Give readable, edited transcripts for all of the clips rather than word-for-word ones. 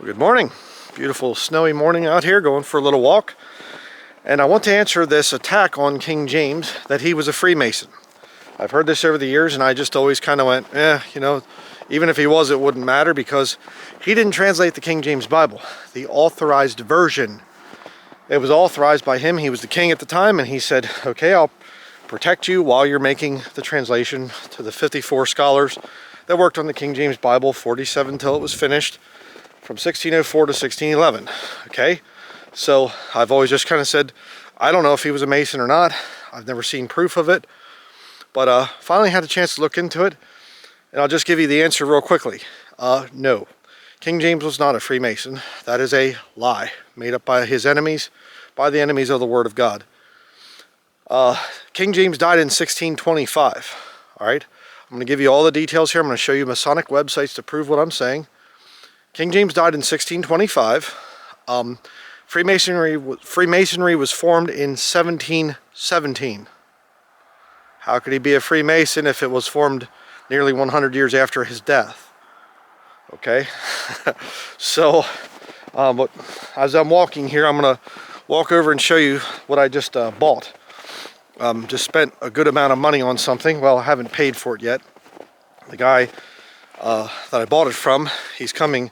Well, good morning. Beautiful snowy morning out here, going for a little walk. And I want to answer this attack on King James that he was a Freemason. I've heard this over the years and I just always kind of went, even if he was, it wouldn't matter because he didn't translate the King James Bible, the authorized version. It was authorized by him. He was the king at the time and he said, okay, I'll protect you while you're making the translation to the 54 scholars that worked on the King James Bible, 47 till it was finished. From 1604 to 1611, okay? So I've always just kind of said, I don't know if he was a Mason or not. I've never seen proof of it, but finally had a chance to look into it, and I'll just give you the answer real quickly. No, King James was not a Freemason. That is a lie made up by his enemies, by the enemies of the Word of God. King James died in 1625, all right? I'm going to give you all the details here. I'm going to show you Masonic websites to prove what I'm saying. King James died in 1625. Freemasonry was formed in 1717. How could he be a Freemason if it was formed nearly 100 years after his death? Okay, so as I'm walking here, I'm going to walk over and show you what I just bought. Just spent a good amount of money on something. Well, I haven't paid for it yet. The guy that I bought it from, he's coming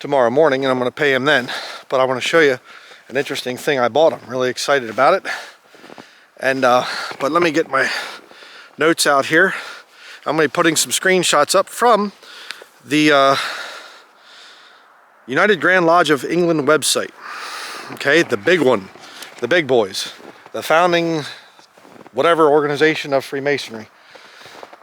tomorrow morning and I'm going to pay him then. But I want to show you an interesting thing I bought. I'm really excited about it. And but let me get my notes out here. I'm going to be putting some screenshots up from the United Grand Lodge of England website. Okay, the big one, the big boys, the founding whatever organization of Freemasonry.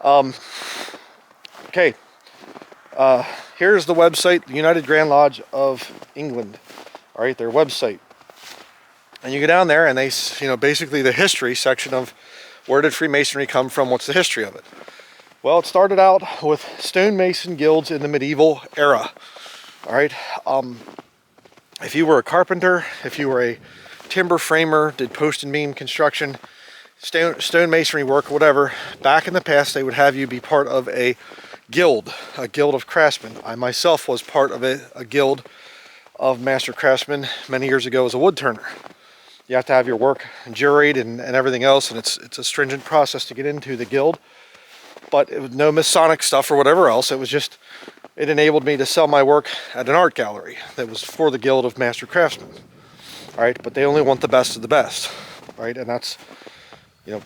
Okay, here's the website, the United Grand Lodge of England. All right, their website. And you go down there and they, basically the history section of where did Freemasonry come from, what's the history of it. Well, it started out with stonemason guilds in the medieval era. All right, if you were a carpenter, if you were a timber framer, did post and beam construction, stonemasonry work, whatever, back in the past they would have you be part of a guild of craftsmen. I myself was part of a guild of master craftsmen many years ago as a wood turner. You have to have your work juried and everything else, and it's a stringent process to get into the guild. But it was no Masonic stuff or whatever else. It was just, it enabled me to sell my work at an art gallery that was for the guild of master craftsmen. All right, but they only want the best of the best, right? And that's,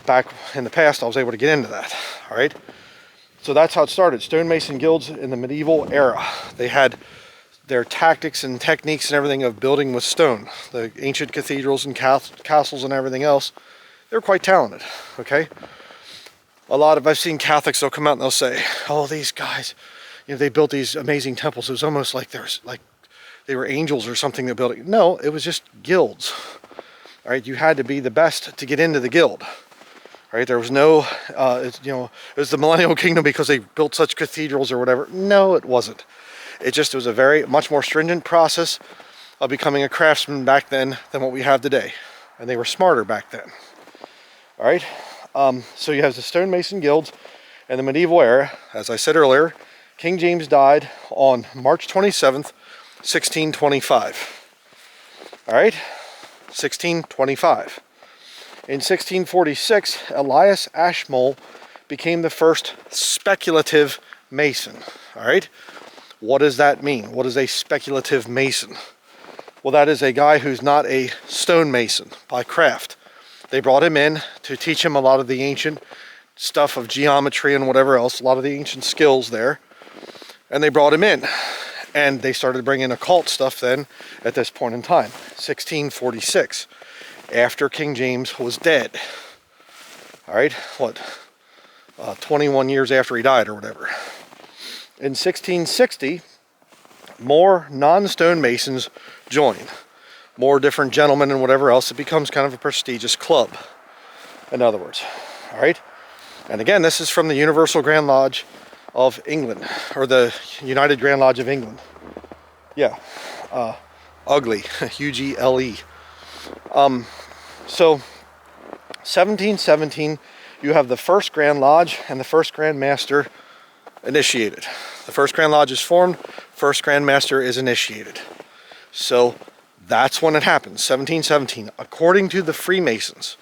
back in the past I was able to get into that. All right. So that's how it started. Stonemason guilds in the medieval era. They had their tactics and techniques and everything of building with stone. The ancient cathedrals and castles and everything else, they're quite talented, okay? I've seen Catholics, they'll come out and they'll say, oh, these guys, they built these amazing temples. It was almost like they were angels or something that built it. No, it was just guilds, all right? You had to be the best to get into the guild. Right, there was no, it was the Millennial Kingdom because they built such cathedrals or whatever. No, it wasn't. It was a very much more stringent process of becoming a craftsman back then than what we have today, and they were smarter back then. All right, so you have the stonemason guilds in the medieval era. As I said earlier, King James died on March 27th, 1625. All right, 1625. In 1646, Elias Ashmole became the first speculative Mason. All right, what does that mean? What is a speculative Mason? Well, that is a guy who's not a stonemason by craft. They brought him in to teach him a lot of the ancient stuff of geometry and whatever else, a lot of the ancient skills there. And they brought him in. And they started bringing occult stuff then at this point in time, 1646. After King James was dead. All right, 21 years after he died or whatever. In 1660, more non-stonemasons join. More different gentlemen and whatever else. It becomes kind of a prestigious club, in other words. All right, and again, this is from the Universal Grand Lodge of England, or the United Grand Lodge of England. Yeah, ugly, U-G-L-E. So 1717, you have the first Grand Lodge and the first Grand Master initiated. The first Grand Lodge is formed, first Grand Master is initiated. So that's when it happens, 1717, according to the Freemasons.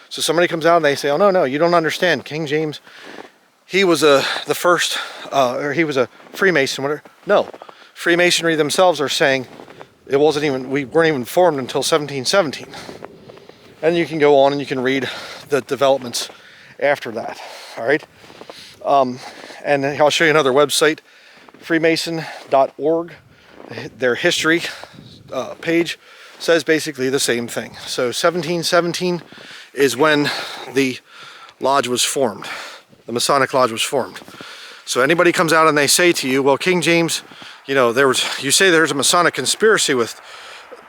So somebody comes out and they say, oh no, you don't understand. King James, he was the first, or he was a Freemason. Whatever. No, Freemasonry themselves are saying it wasn't even, we weren't even formed until 1717. And you can go on and you can read the developments after that. All right. And I'll show you another website, freemason.org. Their history page says basically the same thing. So 1717 is when the lodge was formed. The Masonic Lodge was formed. So anybody comes out and they say to you, well, King James, you know, you say there's a Masonic conspiracy with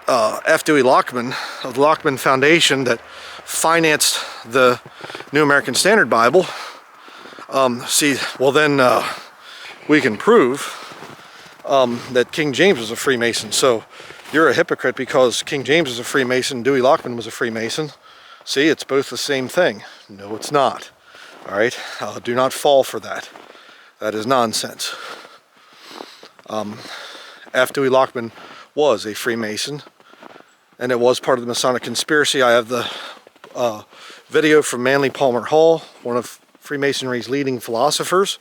F. Dewey Lockman of the Lockman Foundation that financed the New American Standard Bible. Well then we can prove that King James was a Freemason. So you're a hypocrite because King James was a Freemason, Dewey Lockman was a Freemason. See, it's both the same thing. No, it's not. All right, do not fall for that. That is nonsense. F. Dewey Lockman was a Freemason, and it was part of the Masonic conspiracy. I have the video from Manly Palmer Hall, one of Freemasonry's leading philosophers,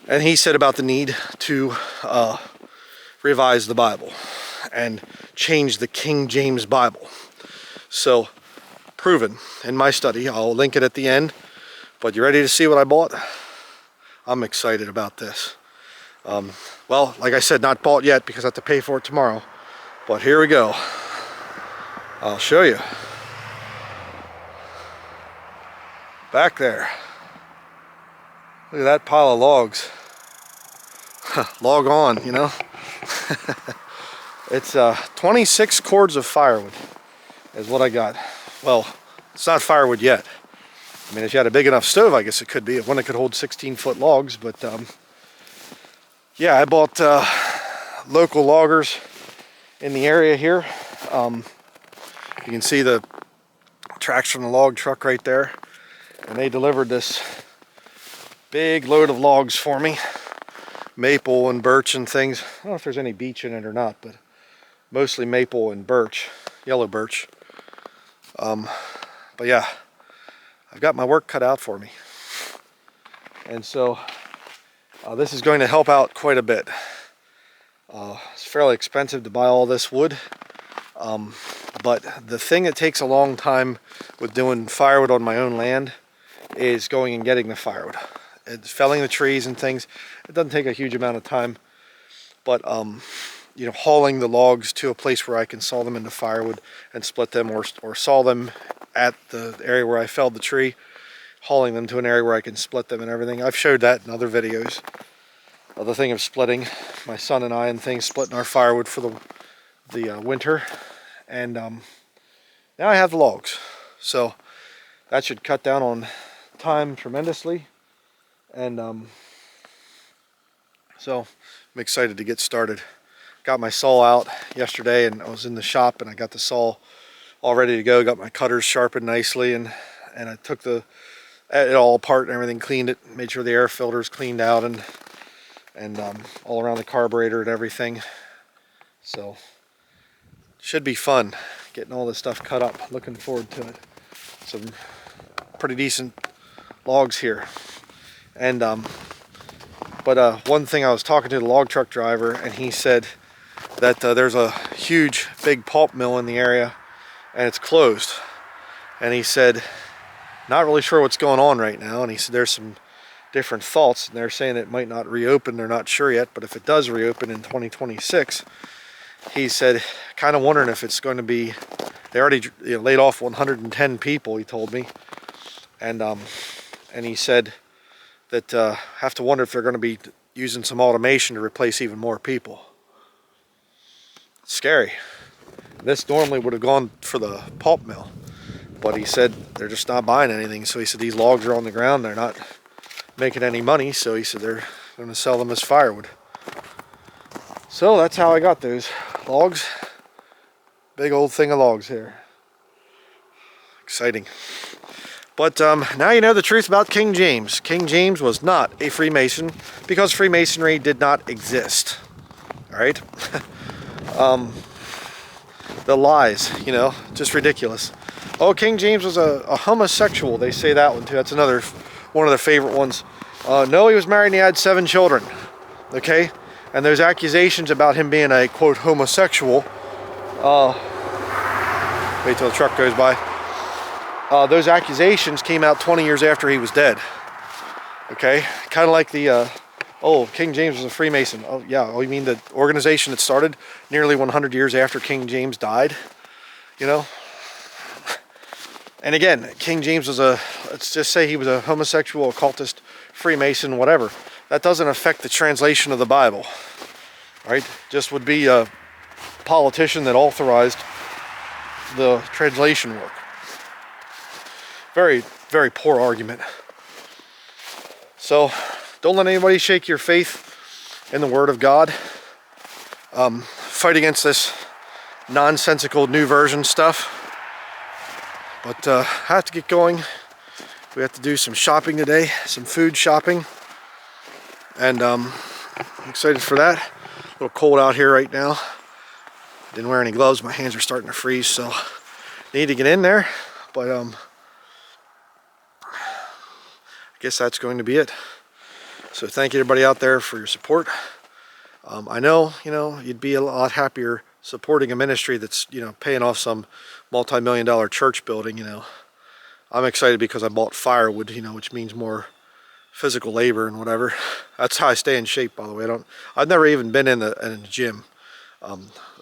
and he said about the need to revise the Bible and change the King James Bible. So, proven in my study. I'll link it at the end. But you ready to see what I bought? I'm excited about this. Well, like I said, not bought yet because I have to pay for it tomorrow. But here we go. I'll show you. Back there. Look at that pile of logs. Log on, you know. It's 26 cords of firewood is what I got. Well, it's not firewood yet. I mean, if you had a big enough stove, I guess it could be. One that could hold 16-foot logs. But yeah, I bought local loggers in the area here. You can see the tracks from the log truck right there. And they delivered this big load of logs for me. Maple and birch and things. I don't know if there's any beech in it or not, but mostly maple and birch, yellow birch. But yeah, I've got my work cut out for me. And so this is going to help out quite a bit. It's fairly expensive to buy all this wood. But the thing that takes a long time with doing firewood on my own land is going and getting the firewood. It's felling the trees and things. It doesn't take a huge amount of time. But you know, hauling the logs to a place where I can saw them into firewood and split them, or saw them at the area where I felled the tree, hauling them to an area where I can split them and everything. I've showed that in other videos. The thing of splitting, my son and I and things, splitting our firewood for the winter. And now I have the logs. So that should cut down on time tremendously. And so I'm excited to get started. Got my saw out yesterday and I was in the shop and I got the saw all ready to go. Got my cutters sharpened nicely and I took it all apart and everything, cleaned it, made sure the air filters cleaned out and all around the carburetor and everything. So should be fun getting all this stuff cut up. Looking forward to it. Some pretty decent logs here. And but one thing, I was talking to the log truck driver and he said that there's a huge big pulp mill in the area and it's closed. And he said, not really sure what's going on right now. And he said there's some different thoughts and they're saying it might not reopen. They're not sure yet, but if it does reopen in 2026, he said, kind of wondering if it's going to be, they already laid off 110 people, he told me. And he said that have to wonder if they're going to be using some automation to replace even more people. It's scary. This normally would have gone for the pulp mill, but he said they're just not buying anything. So he said these logs are on the ground, they're not making any money, so he said they're going to sell them as firewood. So that's how I got those logs. Big old thing of logs here. Exciting. But now you know the truth about King James. King James was not a Freemason because Freemasonry did not exist. All right? The lies, you know, just ridiculous. Oh, King James was a homosexual. They say that one too. That's another one of the favorite ones. No, he was married and he had 7 children. Okay? And there's accusations about him being a, quote, homosexual. Wait till the truck goes by. Those accusations came out 20 years after he was dead. Okay? Kind of like the, oh, King James was a Freemason. Oh, yeah. Oh, you mean the organization that started nearly 100 years after King James died? You know? And again, King James was let's just say he was a homosexual, occultist, Freemason, whatever. That doesn't affect the translation of the Bible. Right? Just would be a politician that authorized the translation work. Very, very poor argument. So, don't let anybody shake your faith in the Word of God. Fight against this nonsensical new version stuff. But I have to get going. We have to do some shopping today, some food shopping. And I'm excited for that. A little cold out here right now. Didn't wear any gloves. My hands are starting to freeze, so need to get in there. But I guess that's going to be it. So thank you everybody out there for your support. I know, you know, you'd be a lot happier supporting a ministry that's, you know, paying off some multi-million-dollar church building, you know. I'm excited because I bought firewood, you know, which means more physical labor and whatever. That's how I stay in shape, by the way. I've never even been in a gym,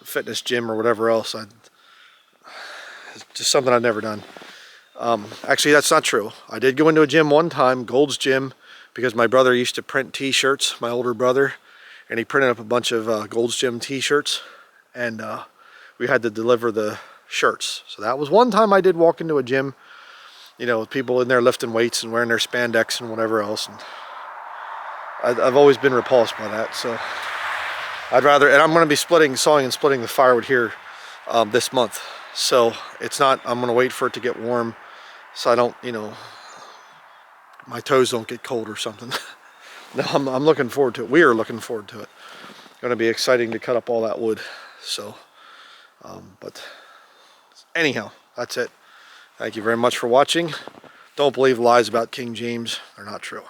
fitness gym or whatever else. It's just something I've never done. Actually, that's not true. I did go into a gym one time, Gold's Gym, because my brother used to print t-shirts, my older brother, and he printed up a bunch of Gold's Gym t-shirts, and we had to deliver the shirts. So that was one time I did walk into a gym, you know, with people in there lifting weights and wearing their spandex and whatever else. And I've always been repulsed by that, so I'd rather, and I'm going to be sawing and splitting the firewood here this month. So it's not, I'm going to wait for it to get warm so I don't, you know, my toes don't get cold or something. No, I'm looking forward to it. We are looking forward to it. Going to be exciting to cut up all that wood. So, but anyhow, that's it. Thank you very much for watching. Don't believe lies about King James. They're not true.